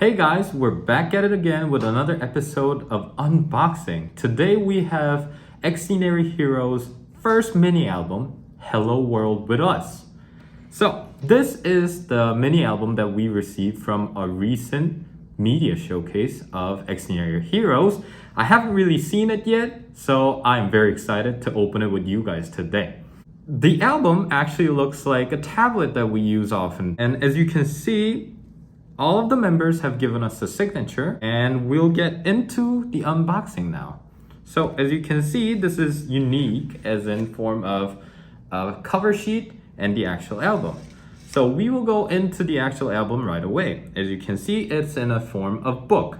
Hey guys, we're back at it again with another episode of unboxing. Today we have Xdinary Heroes' first mini album, Hello World with Us. So this is the mini album that we received from a recent media showcase of Xdinary Heroes. I haven't really seen it yet, so I'm very excited to open it with you guys today. The album actually looks like a tablet that we use often, and as you can see, all of the members have given us a signature, and we'll get into the unboxing now. So as you can see, this is unique as in form of a cover sheet and the actual album. So we will go into the actual album right away. As you can see, it's in a form of book,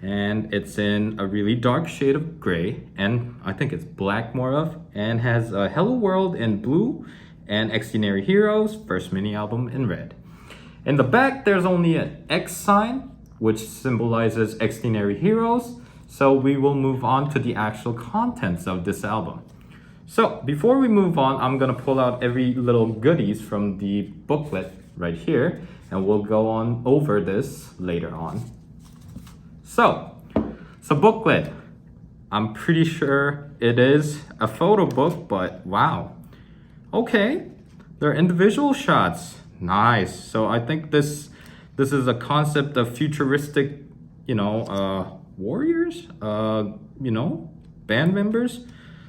and it's in a really dark shade of gray, and I think it's black more of, and has a Hello World in blue and Xdinary Heroes first mini album in red. In the back, there's only an X sign, which symbolizes Xdinary Heroes. So we will move on to the actual contents of this album. So before we move on, I'm gonna pull out every little goodies from the booklet right here, and we'll go on over this later on. So booklet. I'm pretty sure it is a photo book, but wow. Okay, there are individual shots. Nice. So I think this is a concept of futuristic, warriors, band members.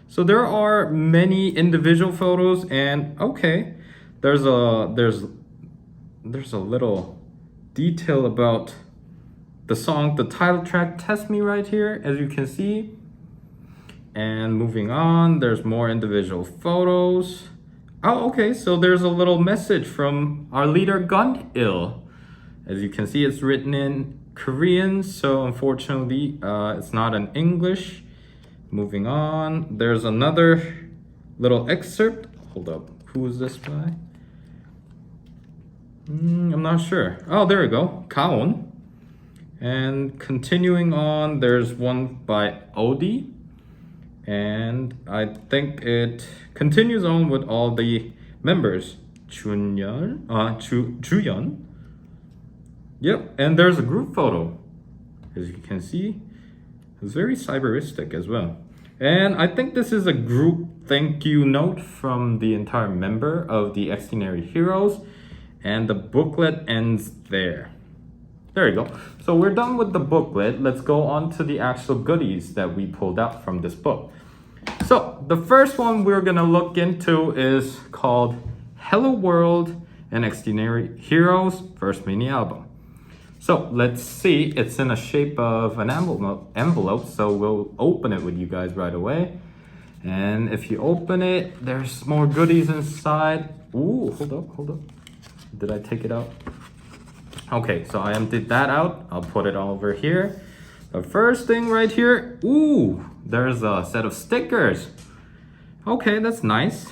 So there are many individual photos, and okay, there's a little detail about the song, the title track, Test Me right here, as you can see. And moving on, there's more individual photos. Oh, okay, so there's a little message from our leader, Gun-il. As you can see, it's written in Korean, so unfortunately, it's not in English. Moving on, there's another little excerpt. Hold up, who is this by? I'm not sure. Oh, there we go, Kaon. And continuing on, there's one by Odi. And I think it continues on with all the members. Juyeon. Yep, and there's a group photo. As you can see, it's very cyberistic as well. And I think this is a group thank you note from the entire member of the Xdinary Heroes. And the booklet ends there. There you go. So we're done with the booklet. Let's go on to the actual goodies that we pulled out from this book. So the first one we're gonna look into is called Hello World and Xdinary Heroes first mini album. So let's see, it's in a shape of an envelope, so we'll open it with you guys right away. And if you open it, there's more goodies inside. Ooh, hold up. Did I take it out? Okay, so I emptied that out. I'll put it over here. The first thing right here, ooh, there's a set of stickers. Okay, that's nice.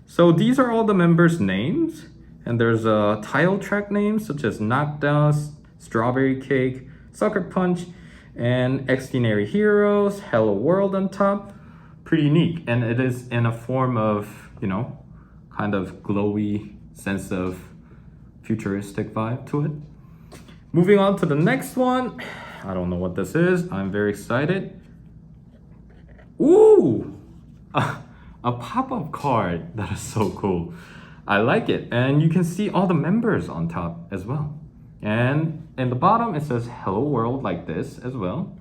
So these are all the members' names, and there's a title track names such as Knockdown, Strawberry Cake, Sucker Punch, and Xdinary Heroes, Hello World on top. Pretty neat, and it is in a form of, kind of glowy sense of futuristic vibe to it. Moving on to the next one. I don't know what this is. I'm very excited. Ooh! A pop-up card. That is so cool. I like it. And you can see all the members on top as well. And in the bottom, it says Hello World like this as well.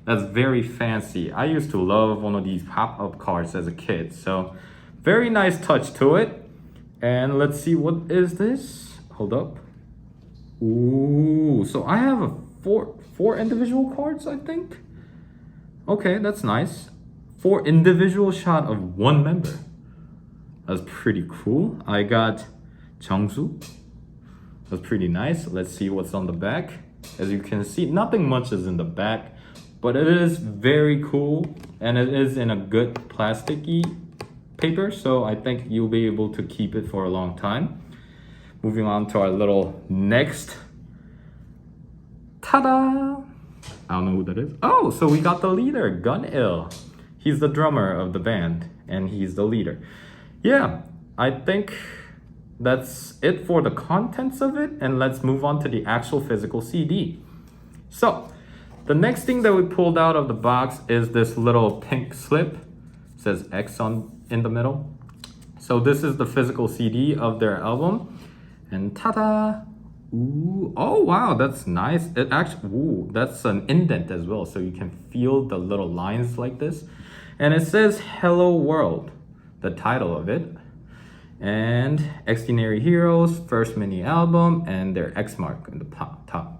That's very fancy. I used to love one of these pop-up cards as a kid. So very nice touch to it. And let's see, what is this? Hold up. Ooh, so I have four individual cards, I think. Okay, that's nice. 4 individual shot of one member. That's pretty cool. I got Jungsu. That's pretty nice. Let's see what's on the back. As you can see, nothing much is in the back, but it is very cool, and it is in a good plasticky paper, so I think you'll be able to keep it for a long time. Moving on to our little next. Ta-da! I don't know who that is. Oh, so we got the leader, Gun-il. He's the drummer of the band, and he's the leader. Yeah, I think that's it for the contents of it, and let's move on to the actual physical CD. So, the next thing that we pulled out of the box is this little pink slip. It says X in the middle. So this is the physical CD of their album. And ta-da! Ooh, oh wow, that's nice. It actually, ooh, that's an indent as well. So you can feel the little lines like this. And it says Hello World, the title of it. And Xdinary Heroes, first mini album, and their X mark in the top.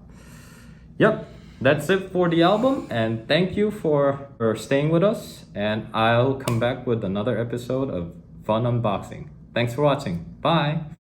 Yep, that's it for the album, and thank you for staying with us, and I'll come back with another episode of fun unboxing. Thanks for watching. Bye!